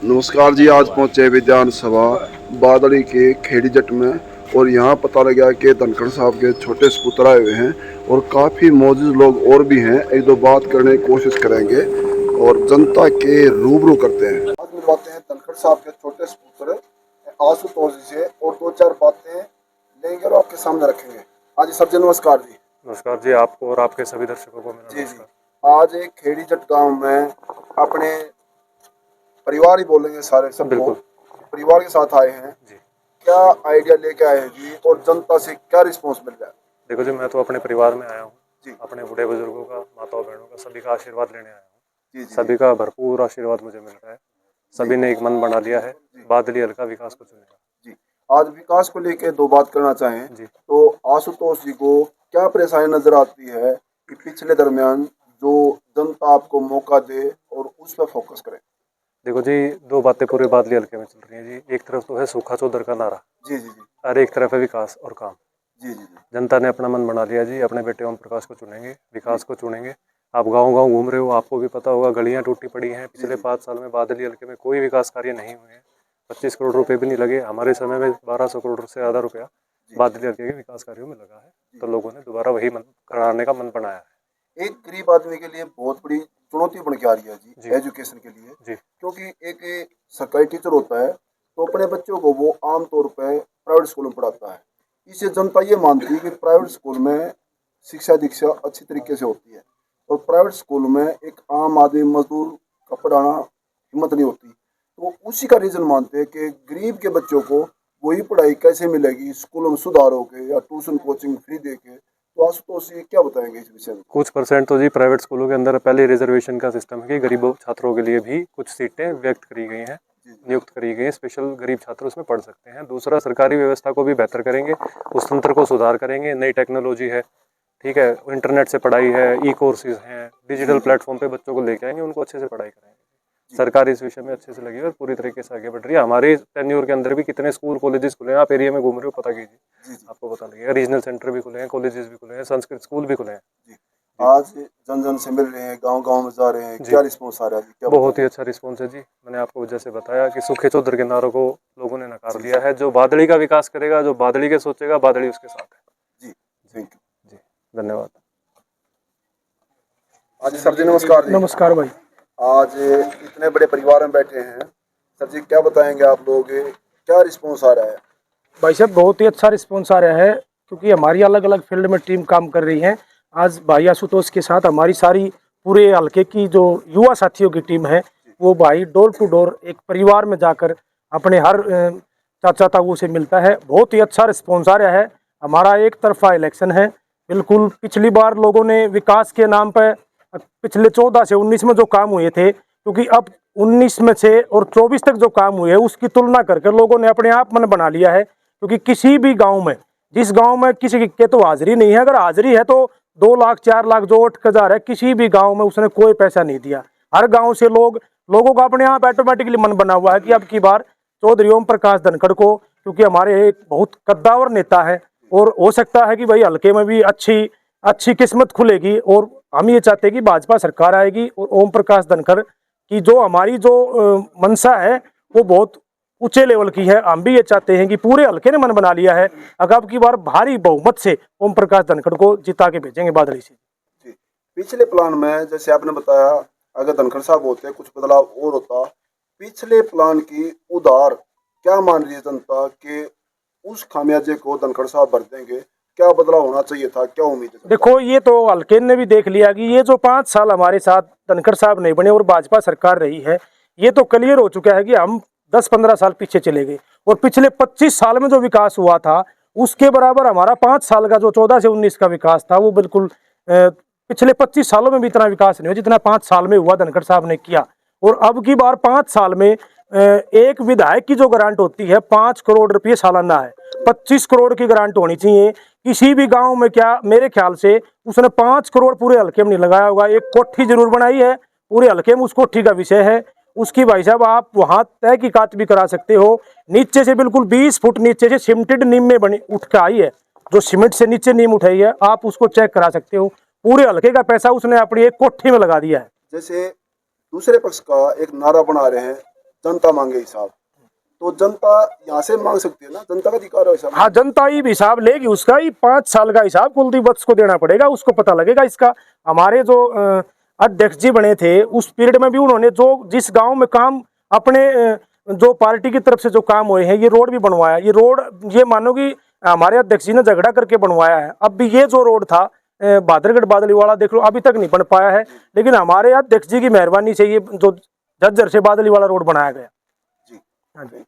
नमस्कार जी। आज पहुंचे विधान सभा बादली के खेड़ी जट में और यहाँ पता लगा कि धनखड़ साहब के छोटे सपुत्र आए हुए हैं और काफ़ी मौजूद लोग और भी हैं। एक दो बात करने की कोशिश करेंगे और जनता के रूबरू करते हैं। आज मिलवाते हैं धनखड़ साहब के छोटे सपुत्र आशुतोष जी से और दो चार बातें लेंगे और आपके सामने रखेंगे। हाँ जी सर जी, नमस्कार जी। नमस्कार जी, आपको और आपके सभी दर्शकों को मेरा जी जी। आज एक खेड़ी जट गांव में अपने परिवार ही बोलेंगे सारे सबको, बिल्कुल परिवार के साथ आए हैं जी। क्या आइडिया लेके आए हैं जी और जनता से क्या रिस्पांस मिल रहा है? देखो जी, मैं तो अपने परिवार में आया हूँ जी अपने बूढ़े बुजुर्गों का, माताओं बहनों का, सभी का आशीर्वाद लेने आया हूँ। जी जी सभी का भरपूर आशीर्वाद मुझे मिल रहा है। सभी ने एक मन बना लिया है, बादली हल्का विकास को चुनेगा जी। आज विकास को लेके दो बात करना चाहें जी। तो आशुतोष जी को क्या परेशानी नजर आती है कि पिछले दरमियान जो जनता आपको मौका दे और उस पर फोकस करें? देखो जी, दो बातें पूरे बादली हल्के में चल रही हैं जी। एक तरफ तो है सूखा चौधर का नारा जी जी जी और एक तरफ है विकास और काम। जी जी जी जनता ने अपना मन बना लिया जी, अपने बेटे ओम प्रकाश को चुनेंगे, जी विकास को चुनेंगे। आप गांव गांव घूम रहे हो, आपको भी पता होगा, गलियां टूटी पड़ी हैं। जी पिछले जी 5 साल में बादली हल्के में कोई विकास कार्य नहीं हुए हैं। 25 करोड़ रुपए भी नहीं लगे। हमारे समय में 1200 करोड़ से ज़्यादा रुपया जी बादली हल्के के विकास कार्यों में लगा है। जी। तो लोगों ने दोबारा वही मन कराने का मन बनाया है। एक गरीब आदमी के लिए बहुत बड़ी चुनौती बन के आ रही है जी, जी एजुकेशन के लिए। जी क्योंकि एक सरकारी टीचर होता है तो अपने बच्चों को वो आमतौर पर प्राइवेट स्कूल में पढ़ाता है। इससे जनता ये मानती है कि प्राइवेट स्कूल में शिक्षा दीक्षा अच्छी तरीके से होती है और प्राइवेट स्कूल में एक आम आदमी मजदूर का पढ़ाना हिम्मत नहीं होती। तो उसी का रीज़न मानते हैं कि गरीब के बच्चों को वही पढ़ाई कैसे मिलेगी, स्कूलों में सुधार होके या ट्यूशन कोचिंग फ्री दे के। तो आशुतोष जी क्या बताएंगे इस विषय में? कुछ परसेंट तो जी प्राइवेट स्कूलों के अंदर पहले रिजर्वेशन का सिस्टम है कि गरीब छात्रों के लिए भी कुछ सीटें व्यक्त करी गई हैं, नियुक्त करी गई हैं। स्पेशल गरीब छात्र उसमें पढ़ सकते हैं। दूसरा, सरकारी व्यवस्था को भी बेहतर करेंगे, उस तंत्र को सुधार करेंगे। नई टेक्नोलॉजी है, ठीक है, इंटरनेट से पढ़ाई है, ई कोर्सेज हैं, डिजिटल प्लेटफॉर्म पे बच्चों को लेके आएंगे, उनको अच्छे से पढ़ाई कराएंगे। सरकार इस विषय में अच्छे से लगी है और पूरी तरीके से आगे बढ़ रही है। हमारे टेन्योर के अंदर भी कितने स्कूल कॉलेजेस खुले हैं, आप एरिया में घूम रहे हो, पता कीजिए, आपको पता लगेगा। रीजनल सेंटर भी खुले हैं, कॉलेजेस भी खुले हैं, संस्कृत स्कूल भी खुले हैं। आज जन जन से मिल रहे हैं, गांव गांव में जा रहे हैं, क्या रिस्पॉन्स आ रहा है? क्या बहुत ही अच्छा रिस्पॉन्स है जी। मैंने आपको जैसे बताया कि सूखे चौधर के नारों को लोगों ने नकार दिया है। जो बादली का विकास करेगा, जो बादली के सोचेगा, बादली उसके साथ है। जी थैंक यू जी, धन्यवाद। आज सर जी नमस्कार जी। नमस्कार भाई। आज इतने बड़े परिवार में बैठे हैं, सर जी क्या बताएंगे आप लोग, क्या रिस्पॉन्स आ रहा है? भाई साहब बहुत ही अच्छा रिस्पॉन्स आ रहा है क्योंकि हमारी अलग अलग फील्ड में टीम काम कर रही है। आज भाई आशुतोष के साथ हमारी सारी पूरे हल्के की जो युवा साथियों की टीम है वो भाई डोर टू डोर एक परिवार में जाकर अपने हर चाचा ताऊ से मिलता है। बहुत ही अच्छा रिस्पॉन्स आ रहा है। हमारा एक तरफा इलेक्शन है बिल्कुल। पिछली बार लोगों ने विकास के नाम पर पिछले 14 से 19 में जो काम हुए थे, क्योंकि अब 19 में से और 24 तक जो काम हुए उसकी तुलना करके लोगों ने अपने आप मन बना लिया है। क्योंकि किसी भी गांव में, जिस गांव में किसी के तो हाजिरी नहीं है, अगर हाजिरी है तो 2 लाख 4 लाख जो 8,000 है, किसी भी गांव में उसने कोई पैसा नहीं दिया। हर गांव से लोगों का अपने आप ऑटोमेटिकली मन बना हुआ है कि अब की बार चौधरी ओम प्रकाश धनखड़ को, क्योंकि हमारे एक बहुत कद्दावर नेता है और हो सकता है कि भाई हल्के में भी अच्छी किस्मत खुलेगी। और हम ये चाहते हैं कि भाजपा सरकार आएगी और ओम प्रकाश धनखड़ की जो हमारी जो मंशा है वो बहुत ऊंचे लेवल की है। हम भी ये चाहते हैं कि पूरे हल्के ने मन बना लिया है, अब की बार भारी बहुमत से ओम प्रकाश धनखड़ को जिता के भेजेंगे बादली से। जी, पिछले प्लान में जैसे आपने बताया अगर धनखड़ साहब होते कुछ बदलाव और होता। पिछले प्लान की उधार क्या मान रही है जनता के उस खामियाजे को धनखड़ साहब भर देंगे? क्या बदलाव होना चाहिए था, क्या उम्मीद है? देखो ये तो हल्के ने भी देख लिया कि ये जो 5 साल हमारे साथ धनखड़ साहब नहीं बने और भाजपा सरकार रही है, ये तो क्लियर हो चुका है कि हम 10-15 साल पीछे चले गए। और पिछले 25 साल में जो विकास हुआ था उसके बराबर हमारा 5 साल का जो 14 से 19 का विकास था वो बिल्कुल पिछले 25 सालों में भी इतना विकास नहीं हुआ जितना 5 साल में हुआ धनखड़ साहब ने किया। और अब की बार 5 साल में एक विधायक की जो ग्रांट होती है 5 करोड़ रुपये सालाना है, 25 करोड़ की ग्रांट होनी चाहिए किसी भी गांव में। क्या मेरे ख्याल से उसने 5 करोड़ पूरे हल्के में नहीं लगाया होगा। एक कोठी जरूर बनाई है पूरे हल्के में, उस कोठी का विषय है उसकी। भाई साहब आप वहां तहकीकात भी करा सकते हो। नीचे से बिल्कुल 20 फुट नीचे से सीमेंटेड नीम में बनी उठ के आई है, जो सीमेंट से नीचे नीम उठाई है, आप उसको चेक करा सकते हो। पूरे हल्के का पैसा उसने अपनी एक कोठी में लगा दिया है। जैसे दूसरे पक्ष का एक नारा बना रहे हैं जनता मांगे हिसाब, तो जनता यहाँ से मांग सकती है ना, जनता का अधिकार है हिसाब। हाँ, जनता ही हिसाब लेगी, उसका ही 5 साल का हिसाब कुलदीप वत्स को देना पड़ेगा, उसको पता लगेगा इसका। हमारे जो अध्यक्ष जी बने थे उस पीरियड में भी उन्होंने जो जिस गांव में काम अपने जो पार्टी की तरफ से जो काम हुए हैं, ये रोड भी बनवाया। ये रोड ये मानो कि हमारे अध्यक्ष जी ने झगड़ा करके बनवाया है। अब भी ये जो रोड था भादरगढ़ बादलीवाला देख लो, अभी तक नहीं बन पाया है, लेकिन हमारे अध्यक्ष जी की मेहरबानी से ये जो झज्जर से बादलीवाला रोड बनाया गया। जी, हाँ जी।